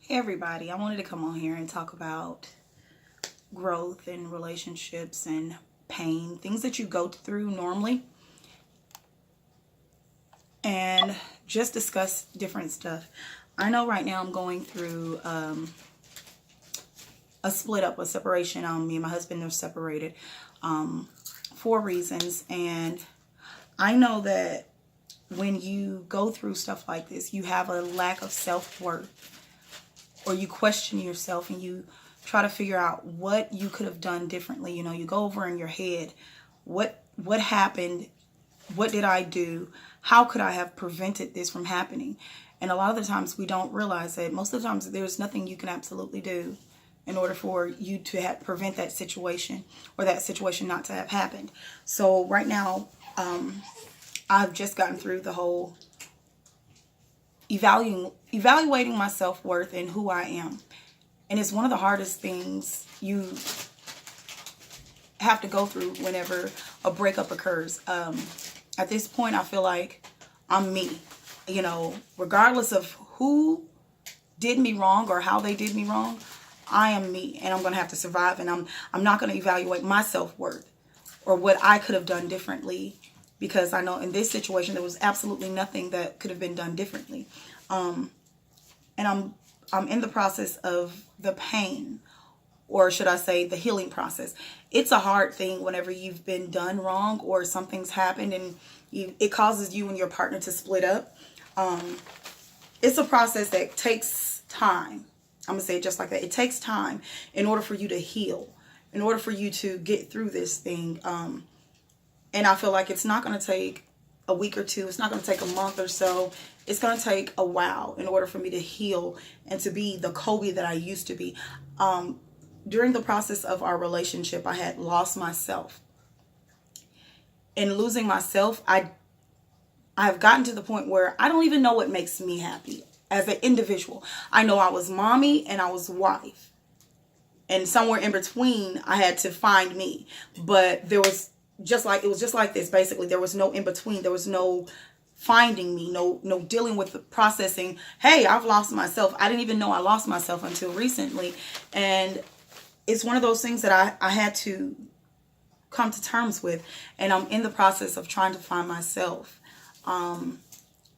Hey everybody, I wanted to come on here and talk about growth and relationships and pain, things that you go through normally, and just discuss different stuff. I know right now I'm going through a split up, a separation. Me and my husband are separated for reasons, and I know that when you go through stuff like this, you have a lack of self-worth, or you question yourself and you try to figure out what you could have done differently. You know, you go over in your head, what happened? What did I do? How could I have prevented this from happening? And a lot of the times we don't realize that most of the times there's nothing you can absolutely do in order for you to prevent that situation, or that situation not to have happened. So right now, I've just gotten through the whole evaluating my self-worth and who I am. And it's one of the hardest things you have to go through whenever a breakup occurs. At this point, I feel like I'm me. You know, regardless of who did me wrong or how they did me wrong, I am me, and I'm going to have to survive. And I'm not going to evaluate my self-worth or what I could have done differently, because I know in this situation there was absolutely nothing that could have been done differently. And I'm in the process of the pain, or should I say the healing process. It's a hard thing whenever you've been done wrong or something's happened and it causes you and your partner to split up. It's a process that takes time. I'm going to say it just like that. It takes time in order for you to heal, in order for you to get through this thing. And I feel like it's not going to take a week or two. It's not going to take a month or so. It's going to take a while in order for me to heal and to be the Kobe that I used to be. During the process of our relationship, I had lost myself. In losing myself, I've gotten to the point where I don't even know what makes me happy as an individual. I know I was mommy and I was wife. And somewhere in between, I had to find me. But it was just like this. Basically, there was no in between. There was no finding me, no dealing with the processing. Hey, I've lost myself. I didn't even know I lost myself until recently. And it's one of those things that I had to come to terms with. And I'm in the process of trying to find myself, and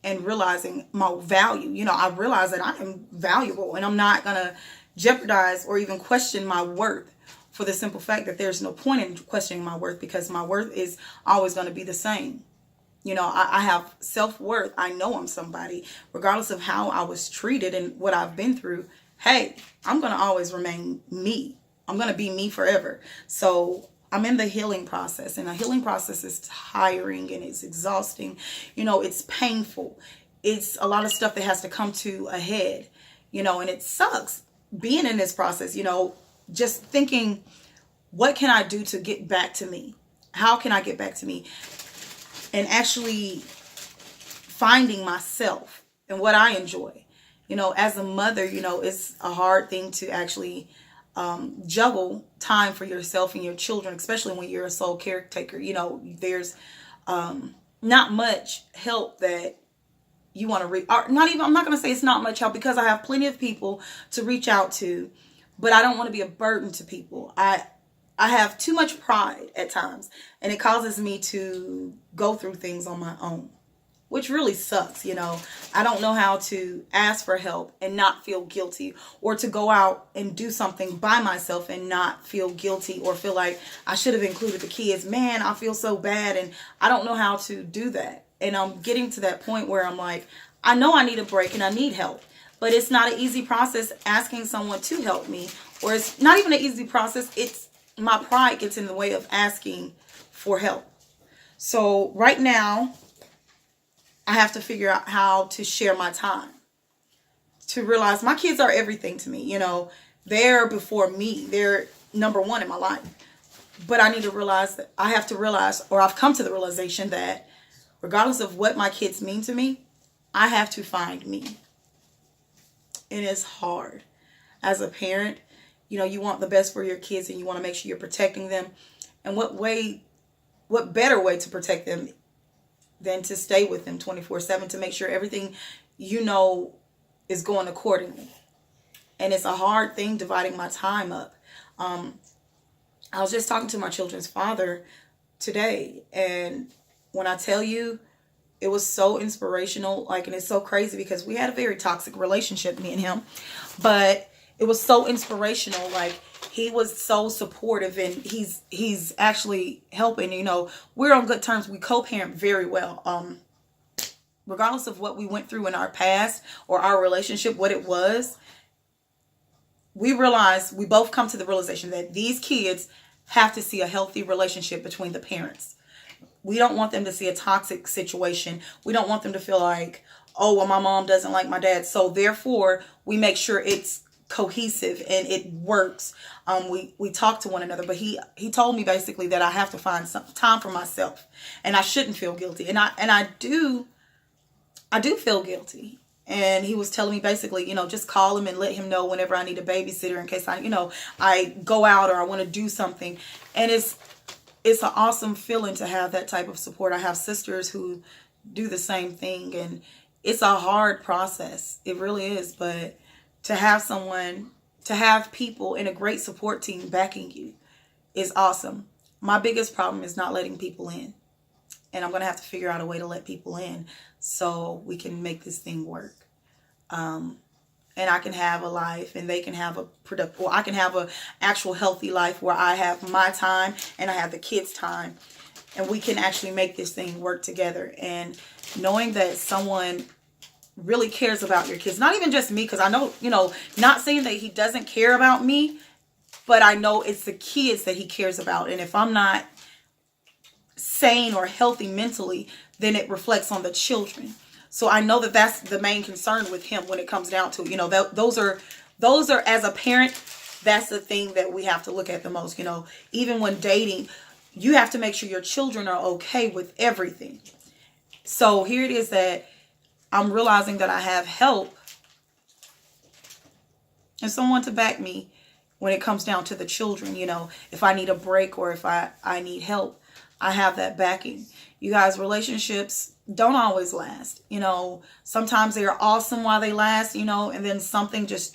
realizing my value. You know, I realize that I am valuable, and I'm not going to jeopardize or even question my worth, for the simple fact that there's no point in questioning my worth, because my worth is always going to be the same. You know, I have self-worth. I know I'm somebody, regardless of how I was treated and what I've been through. Hey, I'm going to always remain me. I'm going to be me forever. So I'm in the healing process, and the healing process is tiring and it's exhausting. You know, it's painful. It's a lot of stuff that has to come to a head, you know, and it sucks being in this process, you know, just thinking, what can I do to get back to me? How can I get back to me? And actually finding myself and what I enjoy. You know, as a mother, you know, it's a hard thing to actually juggle time for yourself and your children, especially when you're a sole caretaker. You know, there's not much help that you want to I'm not going to say it's not much help, because I have plenty of people to reach out to, but I don't want to be a burden to people. I have too much pride at times, and it causes me to go through things on my own, which really sucks. You know, I don't know how to ask for help and not feel guilty, or to go out and do something by myself and not feel guilty or feel like I should have included the kids. Man, I feel so bad, and I don't know how to do that. And I'm getting to that point where I'm like, I know I need a break and I need help, but it's not an easy process asking someone to help me, or it's not even an easy process. It's my pride gets in the way of asking for help. So right now, I have to figure out how to share my time, to realize my kids are everything to me. You know, they're before me. They're number one in my life. But I need to realize that I have to realize, or I've come to the realization that regardless of what my kids mean to me, I have to find me. And it's hard. As a parent, you know, you want the best for your kids, and you want to make sure you're protecting them. And what better way to protect them than to stay with them 24/7, to make sure everything, you know, is going accordingly. And it's a hard thing dividing my time up. I was just talking to my children's father today, and when I tell you, it was so inspirational, like, and it's so crazy because we had a very toxic relationship, me and him, but it was so inspirational. Like, he was so supportive, and he's actually helping. You know, we're on good terms. We co-parent very well. Regardless of what we went through in our past or our relationship, what it was, we both come to the realization that these kids have to see a healthy relationship between the parents. We don't want them to see a toxic situation. We don't want them to feel like, oh, well, my mom doesn't like my dad. So therefore, we make sure it's cohesive and it works. We talk to one another, but he told me basically that I have to find some time for myself, and I shouldn't feel guilty. And I do feel guilty. And he was telling me basically, you know, just call him and let him know whenever I need a babysitter in case I go out or I want to do something. And it's an awesome feeling to have that type of support. I have sisters who do the same thing, and it's a hard process. It really is. But to have people in a great support team backing you is awesome. My biggest problem is not letting people in. And I'm going to have to figure out a way to let people in so we can make this thing work. And I can have a life and they can have a productive, or I can have a actual healthy life where I have my time and I have the kids' time, and we can actually make this thing work together. And knowing that someone really cares about your kids, not even just me, because I know, not saying that he doesn't care about me, but I know it's the kids that he cares about. And if I'm not sane or healthy mentally, then it reflects on the children. So I know that that's the main concern with him when it comes down to, those are as a parent, that's the thing that we have to look at the most. Even when dating, you have to make sure your children are okay with everything. So here it is that I'm realizing that I have help and someone to back me when it comes down to the children. If I need a break or if I need help, I have that backing. You guys, relationships don't always last. Sometimes they are awesome while they last, and then something just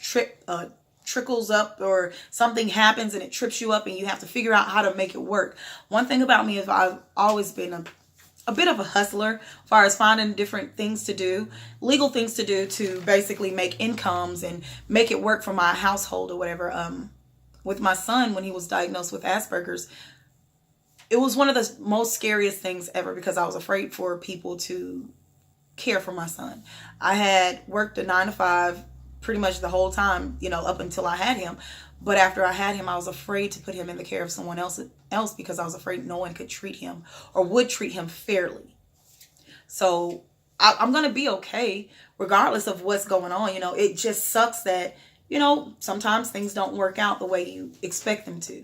trickles up, or something happens and it trips you up and you have to figure out how to make it work. One thing about me is I've always been a bit of a hustler as far as finding different things to do, legal things to do to basically make incomes and make it work for my household or whatever. With my son, when he was diagnosed with Asperger's, it was one of the most scariest things ever because I was afraid for people to care for my son. I had worked a 9-to-5 pretty much the whole time, up until I had him. But after I had him, I was afraid to put him in the care of someone else because I was afraid no one could treat him or would treat him fairly. So I'm going to be okay regardless of what's going on. It just sucks that, sometimes things don't work out the way you expect them to.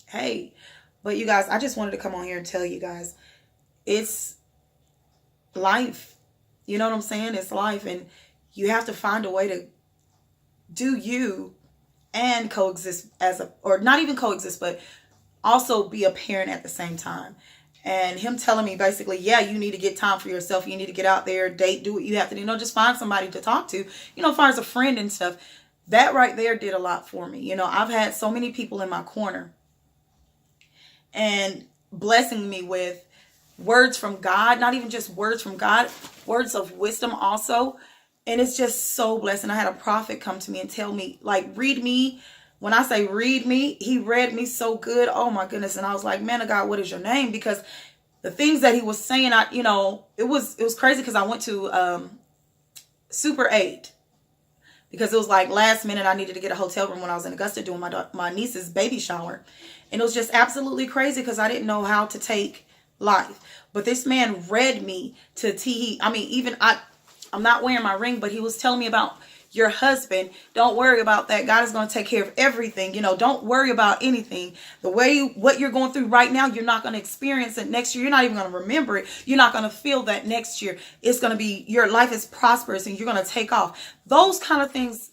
Hey, but you guys, I just wanted to come on here and tell you guys, it's life. You know what I'm saying? It's life, and you have to find a way to do you and coexist or not even coexist, but also be a parent at the same time. And him telling me basically, yeah, you need to get time for yourself. You need to get out there, date, do what you have to do. Just find somebody to talk to, as far as a friend and stuff. That right there did a lot for me. I've had so many people in my corner and blessing me with words from God, not even just words from God, words of wisdom also. And it's just so blessed. I had a prophet come to me and tell me, read me. When I say read me, he read me so good. Oh my goodness. And I was like, man of God, what is your name? Because the things that he was saying, it was crazy because I went to Super 8 because it was last minute. I needed to get a hotel room when I was in Augusta doing my niece's baby shower. And it was just absolutely crazy because I didn't know how to take life. But this man read me to T. I'm not wearing my ring, but he was telling me about your husband. Don't worry about that. God is going to take care of everything. Don't worry about anything. What you're going through right now, you're not going to experience it next year. You're not even going to remember it. You're not going to feel that next year. It's going to be, your life is prosperous and you're going to take off. Those kind of things